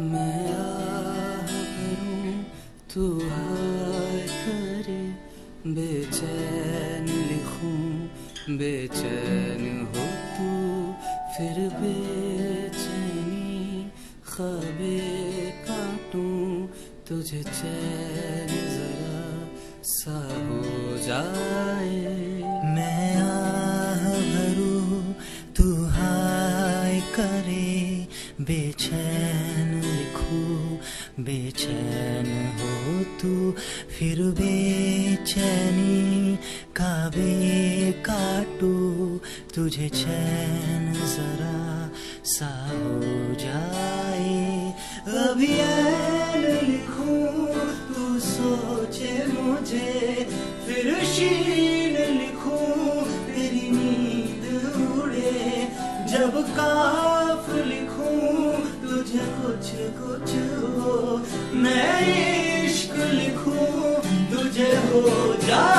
मैं आह भरूं तू हाय करे, बेचैन लिखूं बेचैन हो तू, फिर बेचैनी ख्वाबे काटूं, तुझे चैन जरा सा हो जाए। मैं आह भरूं तू हाय करे, बेचैन लिखूं बेचैन हो तू, फिर बेचैनी काबे काटू, तुझे चैन जरा सा हो जाए। अभी ऐन लिखूं तू सोचे मुझे, फिर शीन लिखूं तेरी नींद उड़े, जब काफ लिखूं तुझे कुछ कुछ हो, मैं इश्क लिखूं तुझे हो जा।